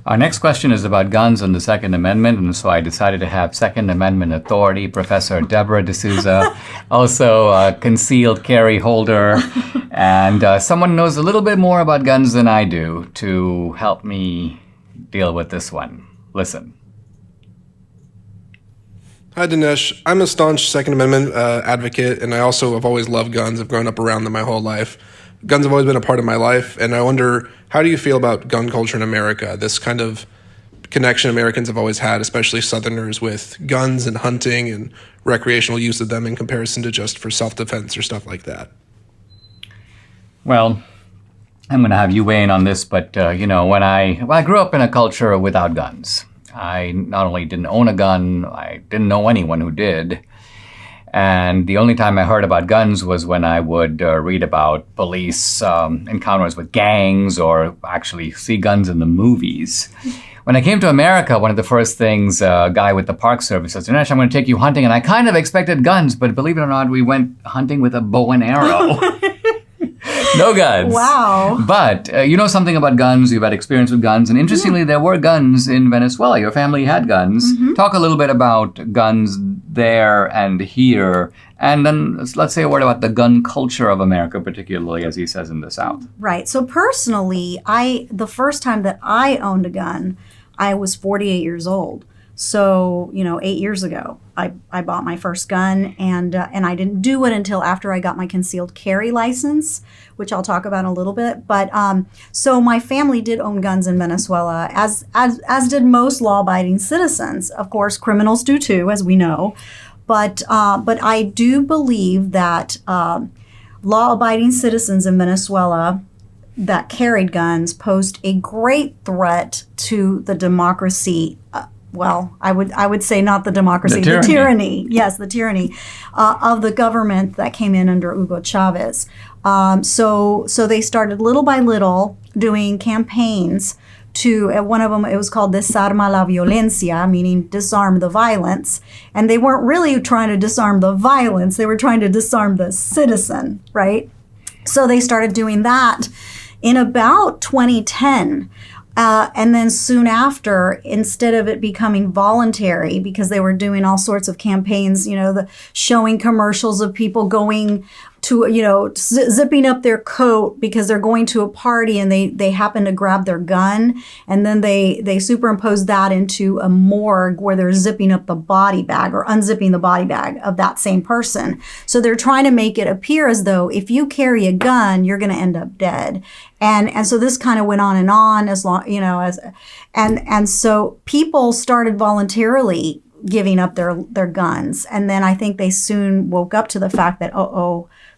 Our next question is about guns and the Second Amendment, and so I decided to have Second Amendment authority, Professor Deborah D'Souza, also a concealed carry holder, and someone who knows a little bit more about guns than I do to help me deal with this one. Listen. Hi, Dinesh. I'm a staunch Second Amendment advocate, and I also have always loved guns. I've grown up around them my whole life. Guns have always been a part of my life, and I wonder, how do you feel about gun culture in America? This kind of connection Americans have always had, especially Southerners, with guns and hunting and recreational use of them in comparison to just for self-defense or stuff like that. Well, I'm going to have you weigh in on this, but, when I grew up in a culture without guns. I not only didn't own a gun, I didn't know anyone who did. And the only time I heard about guns was when I would read about police encounters with gangs or actually see guns in the movies. When I came to America, one of the first things a guy with the Park Service says, Dinesh, I'm going to take you hunting. And I kind of expected guns, but believe it or not, we went hunting with a bow and arrow. No guns. Wow. But you know something about guns. You've had experience with guns. And interestingly, there were guns in Venezuela. Your family had guns. Mm-hmm. Talk a little bit about guns there and here. And then let's say a word about the gun culture of America, particularly, as he says, in the South. Right. So personally, the first time that I owned a gun, I was 48 years old. So, 8 years ago, I bought my first gun, and I didn't do it until after I got my concealed carry license, which I'll talk about in a little bit. But so my family did own guns in Venezuela, as did most law-abiding citizens. Of course, criminals do too, as we know. But I do believe that law-abiding citizens in Venezuela that carried guns posed a great threat to the democracy. Well, I would say not the democracy, the tyranny. Yes, the tyranny of the government that came in under Hugo Chavez. So they started little by little doing campaigns to, one of them, it was called Desarma la Violencia, meaning disarm the violence. And they weren't really trying to disarm the violence, they were trying to disarm the citizen, right? So they started doing that in about 2010. And then soon after, instead of it becoming voluntary, because they were doing all sorts of campaigns, showing commercials of people going to, zipping up their coat because they're going to a party and they happen to grab their gun. And then they superimpose that into a morgue where they're zipping up the body bag or unzipping the body bag of that same person. So they're trying to make it appear as though if you carry a gun, you're going to end up dead. And so this kind of went on as long, and so people started voluntarily giving up their guns. And then I think they soon woke up to the fact that,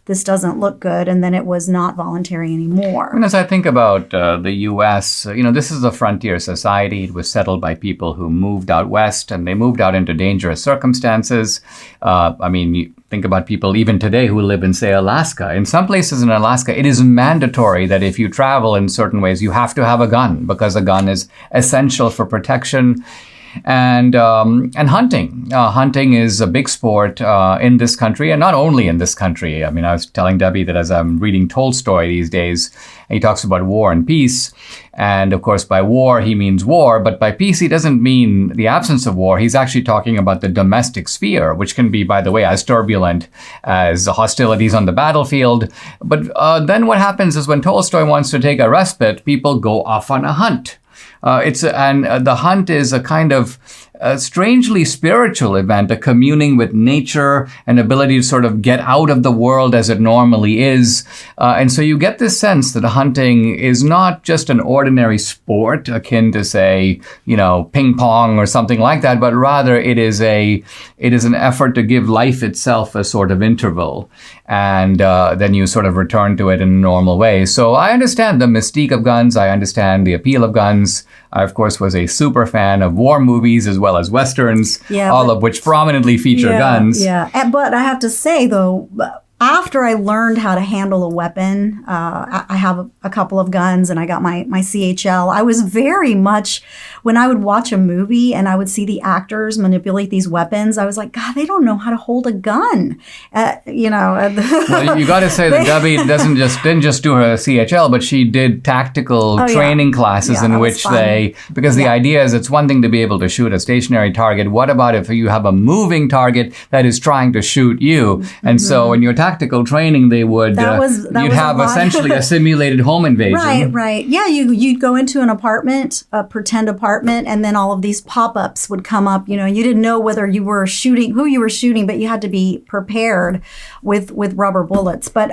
this doesn't look good, and then it was not voluntary anymore. And as I think about the U.S., this is a frontier society. It was settled by people who moved out west, and they moved out into dangerous circumstances. You think about people even today who live in, say, Alaska. In some places in Alaska, it is mandatory that if you travel in certain ways, you have to have a gun because a gun is essential for protection. And hunting. Hunting is a big sport in this country, and not only in this country. I was telling Debbie that as I'm reading Tolstoy these days, he talks about war and peace. And of course, by war, he means war. But by peace, he doesn't mean the absence of war. He's actually talking about the domestic sphere, which can be, by the way, as turbulent as hostilities on the battlefield. But then what happens is when Tolstoy wants to take a respite, people go off on a hunt. The hunt is a kind of strangely spiritual event, a communing with nature, an ability to sort of get out of the world as it normally is. And so you get this sense that hunting is not just an ordinary sport akin to, say, ping pong or something like that, but rather it is an effort to give life itself a sort of interval. And then you sort of return to it in a normal way. So I understand the mystique of guns. I understand the appeal of guns. I, of course, was a super fan of war movies as well as Westerns, of which prominently feature guns. Yeah, but I have to say, though, after I learned how to handle a weapon, I have a couple of guns and I got my CHL. I was very much, when I would watch a movie and I would see the actors manipulate these weapons, I was like, God, they don't know how to hold a gun. Well, you got to say that Debbie didn't just do her CHL, but she did tactical training classes in which because the idea is it's one thing to be able to shoot a stationary target. What about if you have a moving target that is trying to shoot you? And so in your tactical training, they would, you'd have essentially a simulated home invasion. Right. Yeah, you'd go into an apartment, a pretend apartment, and then all of these pop-ups would come up. You didn't know whether you were shooting, who you were shooting, but you had to be prepared with rubber bullets. But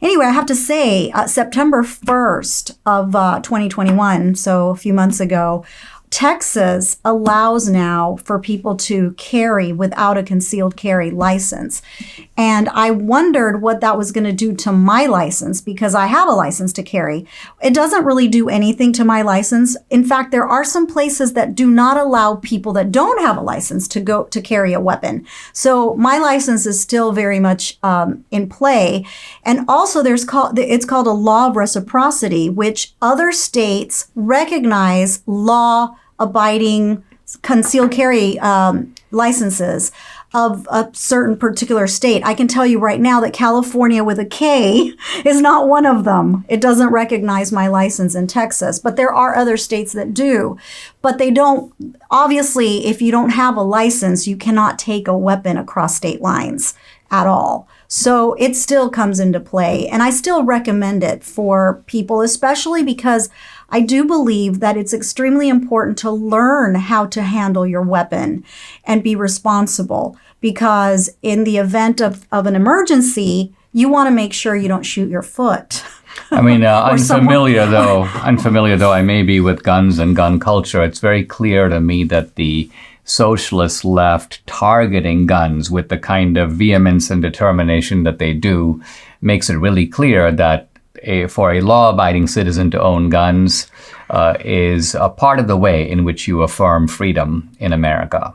anyway, I have to say, September 1st of 2021, so a few months ago, Texas allows now for people to carry without a concealed carry license. And I wondered what that was going to do to my license, because I have a license to carry. It doesn't really do anything to my license. In fact, there are some places that do not allow people that don't have a license to go to carry a weapon. So my license is still very much in play. And also it's called a law of reciprocity, which other states recognize law-abiding concealed carry licenses of a certain particular state. I can tell you right now that California with a K is not one of them. It doesn't recognize my license in Texas, but there are other states that do. But they don't, obviously, if you don't have a license, you cannot take a weapon across state lines at all. So it still comes into play. And I still recommend it for people, especially because I do believe that it's extremely important to learn how to handle your weapon and be responsible, because in the event of an emergency, you want to make sure you don't shoot your foot. I mean, unfamiliar though I may be with guns and gun culture, it's very clear to me that the socialist left targeting guns with the kind of vehemence and determination that they do makes it really clear that for a law-abiding citizen to own guns is a part of the way in which you affirm freedom in America.